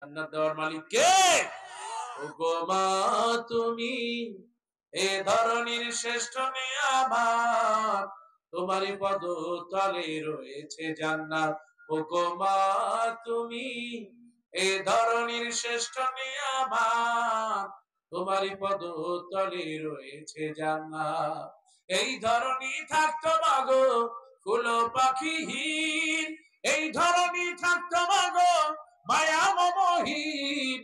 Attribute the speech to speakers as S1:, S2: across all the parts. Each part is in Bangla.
S1: জান্নাত দেওয়ার মালিক কে? ওগো মা তুমি এ ধরনীর শ্রেষ্ঠ নিয়ামত, তোমারই পদ তলে রয়েছে জান্নাত। ওগো মা তুমি এ ধরনীর শ্রেষ্ঠ নিয়ামত, তোমারই পদ তলে রয়েছে জান্নাত। এই ধরনী থাকতো মাগো ফুল পাখিহীন, এই ধরনী থাকতো মাগো মায়া মমহীন,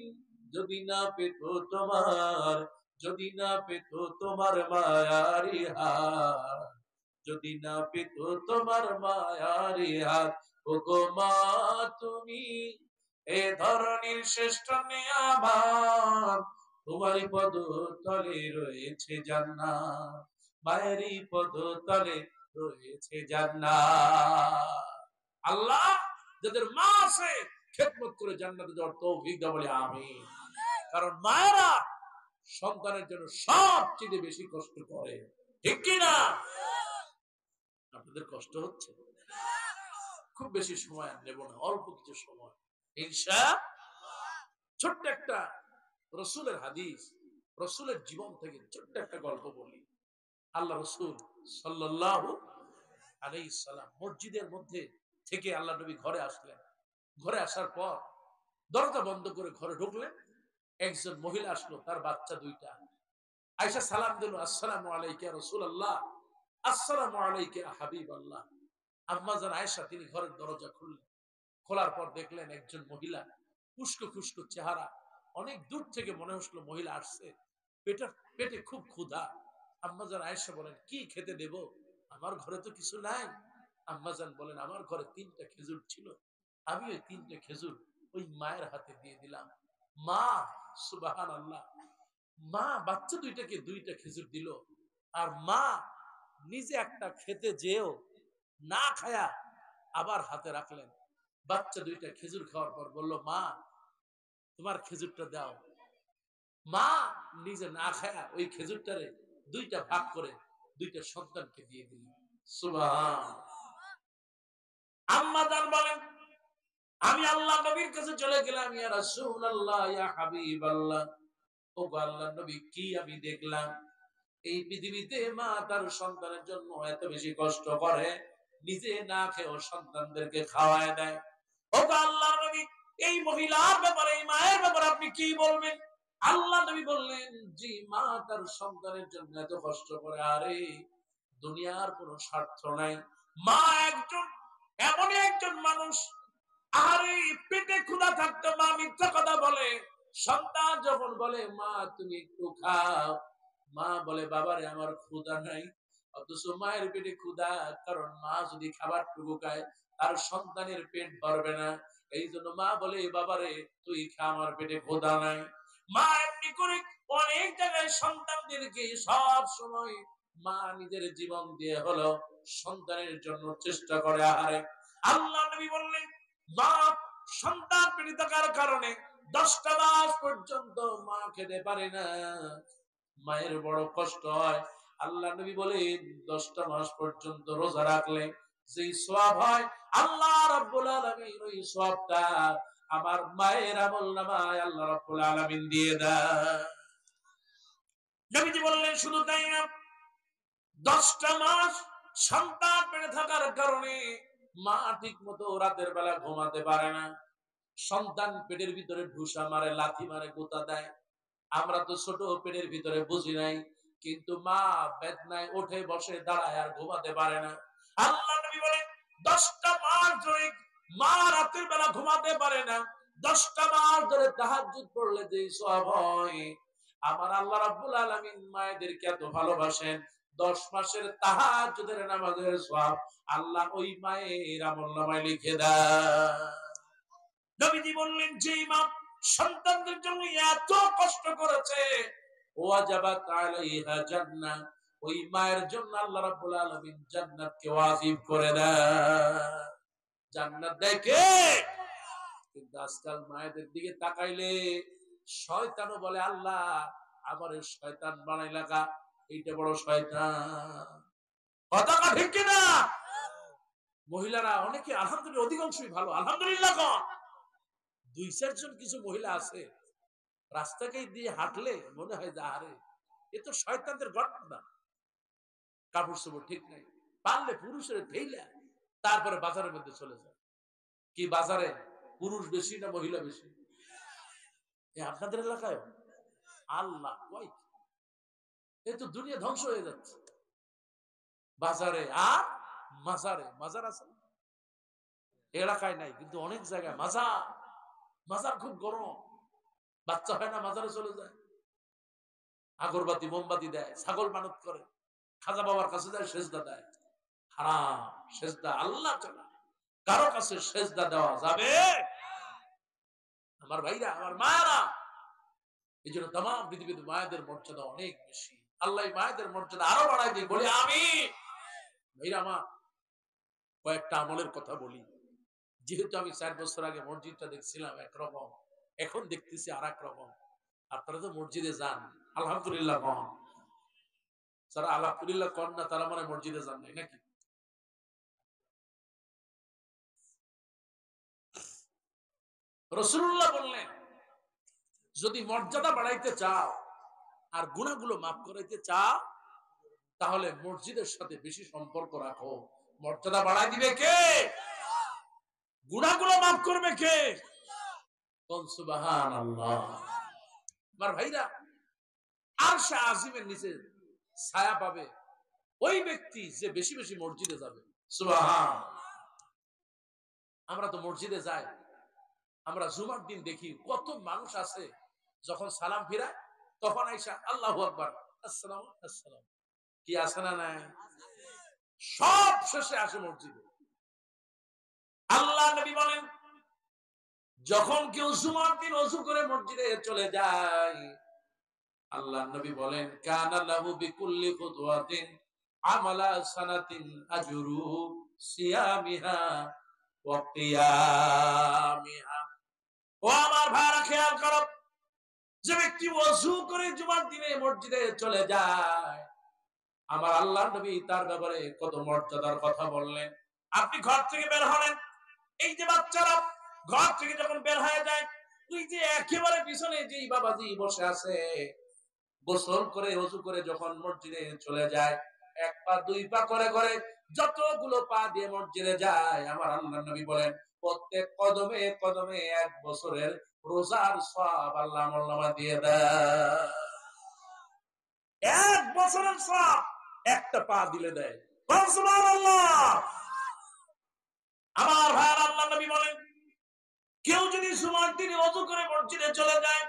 S1: যদি না পেত তোমার, যদি না পেত তোমার মায়ারি হাত, যদি না পেত তোমার মায়ারি হাত। ওগো মা তুমি এ ধরনীর শ্রেষ্ঠ নিয়ামত, তোমারই পদ তলে রয়েছে জান্নাত, মায়েরই পদ তলে রয়েছে জান্নাত। আল্লাহ যাদের মা আছে খেদমত করে জান্নাতে যাওয়ার তৌফিক দাও, বলে আমিন। কারণ মায়েরা সন্তানের জন্য সবচেয়ে বেশি কষ্ট করে, ঠিক কি না? আপনাদের কষ্ট হচ্ছে? খুব বেশি সময় আর নেব না, অল্প কিছু সময় ইনশাআল্লাহ। ছোট্ট একটা রাসূলের হাদিস, রাসূলের জীবন থেকে ছোট্ট একটা গল্প বলি। আল্লাহ রাসূল সাল্লাল্লাহু আলাইহিস সালাম মসজিদের মধ্যে থেকে আল্লাহ নবী ঘরে আসলেন। ঘরে আসার পর দরজা বন্ধ করে ঘরে ঢুকলেন। একজন মহিলা আসলো, তার বাচ্চা দুইটা। আয়েশা সালাম দিল, আসসালামু আলাইকা ইয়া রাসূলুল্লাহ, আসসালামু আলাইকা ইয়া হাবিবাল্লাহ। আম্মা জান আয়েশা তিনি ঘরের দরজা খুললেন। খোলার পর দেখলেন একজন মহিলা, খুশকো খুশকো চেহারা, অনেক দূর থেকে মনে হলো মহিলা আসছে, পেটে খুব ক্ষুধা। আম্মা জান আয়েশা বলেন, কি খেতে দেব? আমার ঘরে তো কিছু নাই। আম্মা জান বলেন, আমার ঘরে 3টা খেজুর ছিল, আমি ওই 3টে খেজুর ওই মায়ের হাতে দিয়ে দিলাম। মা, সুবহানাল্লাহ, মা বাচ্চা দুইটাকে 2টা খেজুর দিল, আর মা নিজে একটা খেতে যেও না খায়া আবার হাতে রাখলেন। বাচ্চা 2টা খেজুর খাওয়ার পর বলল, মা তোমার খেজুরটা দাও। মা নিজে না খায়া ওই খেজুরটারে 2টা ভাগ করে 2টা সন্তানকে দিয়ে দিলেন। সুবহানাল্লাহ। আম্মা জান বলেন, আমি আল্লাহ নবীর কাছে চলে গেলাম, ইয়া রাসূলুল্লাহ, ইয়া হাবিবাল্লাহ, ও আল্লাহর নবী, কি আমি দেখলাম? এই পৃথিবীতে মা তার সন্তানের জন্য এত বেশি কষ্ট করে, নিজে না খেয়ে সন্তানদেরকে খাওয়ায় দেয়। ও আল্লাহর নবী, এই মহিলার ব্যাপারে, এই মায়ের ব্যাপারে আপনি কি বলবেন? আল্লাহ নবী বললেন, জি, মা তার সন্তানের জন্য এত কষ্ট করে, আরে দুনিয়ার কোনো স্বার্থ নাই। মা একজন এমনই একজন মানুষ, আরে পেটে ক্ষুধা থাকতো মা মিথ্যা কথা বলে। সন্তান যখন বলে, মা তুমি একটু খাও, মা বলে, বাবারে আমার ক্ষুধা নাই। অথচ মায়ের পেটে ক্ষুধা, কারণ মা যদি খাবারটুকু খায় তার সন্তানের পেট ভরবে না। এই জন্য মা বলে, বাবারে তুই খা, আমার পেটে ক্ষুধা নাই। মা এমনি করে অনেক জায়গায় সন্তানদেরকে সব সময় মা নিজের জীবন দিয়ে হলো সন্তানের জন্য চেষ্টা করে। আহারে আল্লাহ নবী বললেন, মা সন্তান পেটে থাকার কারণে 10টা মাস পর্যন্ত মা খেতে পারে না, মায়ের বড় কষ্ট হয়। আল্লাহ নবী বলেন, 10টা মাস পর্যন্ত রোজা রাখলে যেই সওয়াব হয়, আল্লাহ রাব্বুল আলামিন ওই সওয়াবটা আমার মায়ের আমলনামায় আল্লাহ রাব্বুল আলামিন দিয়ে দেয়। নবীজি বললেন, শুধু তাই না, 10টা মাস সন্তান পেটে থাকার কারণে মা ঠিক মতো রাতের বেলা ঘুমাতে পারে না। সন্তান পেটের ভিতরে ঢুসা মারে, লাথি মারে, গোতা দেয়। আমরা তো ছোট পেটের ভিতরে বুঝি নাই, কিন্তু মা বেদনায় ওঠে বসে দাঁড়ায় আর ঘুমাতে পারে না। আল্লাহ নবী বলেন, 10টা মাস ধরে মা রাতের বেলা ঘুমাতে পারে না। 10টা মাস ধরে তাহাজ্জুদ পড়লে যে সওয়াব হয়, আমার আল্লাহ রাব্বুল আলামিন মায়েদেরকে এত ভালোবাসেন, 10 মাসের তাহাজ্জুদের নামাজের সওয়াব আল্লাহ ওই মায়ের আমলনামায় লিখে দেয়। নবীজি বললেন, যে মা সন্তানদের জন্য এত কষ্ট করেছে, ওয়াজাবাত আলাইহা জান্নাহ, ওই মায়ের জন্য আল্লাহ রাব্বুল আলামিন জান্নাতকে ওয়াজিব করে দেয়। জান্নাত দেয় কে? কিন্তু আজকাল মায়েদের দিকে তাকাইলে শয়তানও বলে, আল্লাহ আমারে শয়তান বানাইলা কা, এইটা বড় শয়তান। কথা ঠিক কিনা? মহিলারা অনেকে আলহামদুলিল্লাহ, অধিকাংশই ভালো, আলহামদুলিল্লাহ। দুই চারজন কিছু মহিলা আছে রাস্তাকে দিয়ে হাঁটলে মনে হয় যে আরে এ তো শয়তানদের ঘটনা, কাপড় চোপড় ঠিক নাই, পারলে পুরুষের ঠেইলা তারপরে বাজারের মধ্যে চলে যায়। কি বাজারে পুরুষ বেশি না মহিলা বেশি? আপনাদের এলাকায় আল্লাহ কয় এই তো দুনিয়া ধ্বংস হয়ে যাচ্ছে। বাজারে আর মাজারে, মাজার আছে এলাকায় নাই কিন্তু অনেক জায়গায় মাজার, মাজার খুব গরম, বাচ্চা হয় না মাজারে চলে যায়, আগরবাতি মোমবাতি দেয়, ছাগল মানত করে, খাজা বাবার কাছে যায় সেজদা দেয়। হারাম সেজদা আল্লাহ ছাড়া কারো কাছে সেজদা দেওয়া যাবে? আমার ভাইরা, আমার মায়েরা, এই জন্য তামাম পৃথিবীতে মায়েদের মর্যাদা অনেক বেশি। আল্লাহ মায়েদের মর্যাদা আরো বাড়াই দিয়ে বলি আমি। ভাইরা আমার, কয়েকটা আমলের কথা বলি। যেহেতু আমি 4 বছর আগে মসজিদটা দেখছিলাম একরকম, এখন দেখতেছি আর এক রকম। আপনারা তো মসজিদে যান, আলহামদুলিল্লাহ কন। যারা আলহামদুলিল্লাহ কন না তারা মানে মসজিদে যান নাই নাকি? রাসূলুল্লাহ বললেন যদি মর্যাদা বাড়াইতে চাও আর গুনাহগুলো মাফ করাইতে চাও তাহলে মসজিদের সাথে বেশি সম্পর্ক রাখো। মর্যাদা বাড়াই দিবে কে? গুনাহগুলো মাফ করবে কে? কোন সুবহানাল্লাহ। আমার ভাইরা, আরশে আজিমের নিচে ছায়া পাবে ওই ব্যক্তি যে বেশি বেশি মসজিদে যাবে। সুবহান। আমরা তো মসজিদে যাই, আমরা জুমার দিন দেখি কত মানুষ আছে যখন সালাম ফিরায় তখন আইসা আল্লাহু আকবার, আসসালামু আসসালাম, কি আছে না নাই? সব শেষে আসে মসজিদে। আল্লাহ নবী বলেন যখন কেউ জুমার দিন ওযু করে মসজিদে চলে যায়, আল্লাহ নবী বলেন কানা লাহু বিকুল্লি খুতওয়াতিন আমালা সানাতিন আজরু সিয়ামিহা ওয়া কিয়ামিহা। ও আমার ভাইরা খেয়াল করো, যে ব্যক্তি ওযু করে জুমার দিনে মসজিদে চলে যায়, আমার আল্লাহ নবী তার ব্যাপারে কত মর্যাদার কথা বললেন। আপনি ঘর থেকে বের হলেন, এই যে বাচ্চারা ঘর থেকে যখন বের হয়ে যায়, ওই যে একেবারে পিছনে যেই বাবাজি বসে আছে গোসল করে ওযু করে যখন মসজিদে চলে যায়, এক পা দুই পা করে করে যতগুলো পা দিয়ে মসজিদে যায়, আমার আল্লাহ নবী বলেন প্রত্যেক কদমে কদমে 1 বছরের রোজার সওয়াব আল্লাহ আমলনামা দিয়ে দেয়। 1 বছরের সওয়াব একটা পা দিলে দেয়। সুবহানাল্লাহ। আমার ভাইয়ের আল্লাহ নবী বলেন কেউ যদি জুমার দিনে ওযু করে মসজিদে চলে যায়,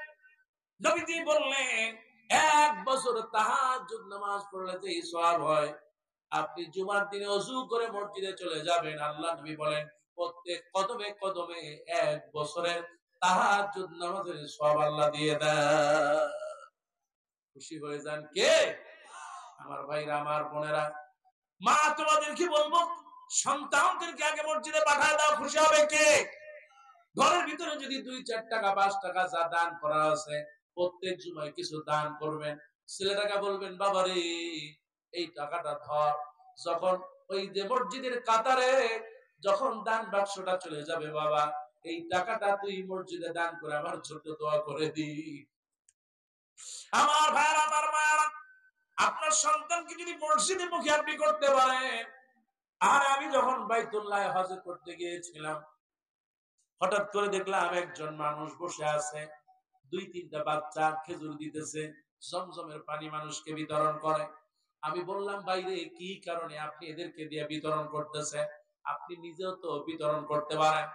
S1: নবীজি বললেন 1 বছর তাহাজ্জুদ নামাজ পড়লে যে সওয়াব হয়, আপনি জুমার দিনে ওযু করে মসজিদে চলে যাবেন, আল্লাহ নবী বলেন প্রত্যেক কদমে কদমে 1 বছরের তাহাজ্জুদ নামাজের সওয়াব আল্লাহ দিয়ে দেয়। খুশি হয়ে যান কে? আমার ভাইরা, আমার বোনেরা, মা তোমাদেরকে বলবো সন্তানদেরকে আগে মসজিদে পাঠায় দাও, খুশি হবে কে? ঘরের ভিতরে যদি 2-4 টাকা 5 টাকা যা দান করা আছে প্রত্যেক জুমায় কিছু দান করবেন। ছেলেটাকে বলবেন বাবা রে এই টাকাটা ধর, যখন ওই যে মসজিদের কাতারে যখন দান বাক্সটা চলে যাবে বাবা, এই টাকাটা তুই মসজিদে দান করে আমার ছোট্ট দোয়া করে দি। আমার ভাইরা, আমার মায়েরা, আপনার সন্তানকে যদি মসজিদে মুখে আপনি করতে পারেন। আর আমি যখন বাইতুল্লাহ হজ করতে গিয়েছিলাম, হঠাৎ করে দেখলাম একজন মানুষ বসে আছে, 2-3টা বাচ্চা খেজুর দিতেছে, জমজমের পানি মানুষকে বিতরণ করে। আমি বললাম বাইরে কি কারণে আপনি এদেরকে দিয়ে বিতরণ করতেছেন? আপনি নিজেও তো বিতরণ করতে পারেন।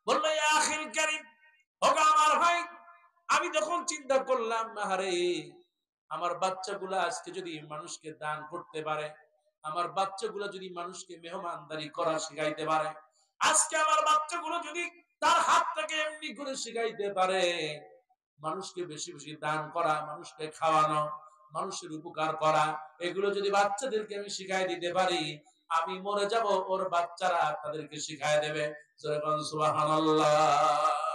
S1: বললো ইয়া আখিল কারীম, ওগো আমার ভাই, আমি যখন চিন্তা করলাম আরে আমার বাচ্চাগুলা আজকে যদি মানুষকে দান করতে পারে, আমার বাচ্চাগুলা যদি মানুষকে মেহমানদারি করা শিখাইতে পারে, আজকে আমার বাচ্চাগুলো যদি তার হাতটাকে এমনি করে শিখাইতে পারে মানুষকে বেশি বেশি দান করা, মানুষকে খাওয়ানো, মানুষের উপকার করা, এগুলো যদি বাচ্চাদেরকে আমি শিখাই দিতে পারি, আমি মরে যাব, ওর বাচ্চারা তাদেরকে শিখাই দেবে। সুবহানাল্লাহ।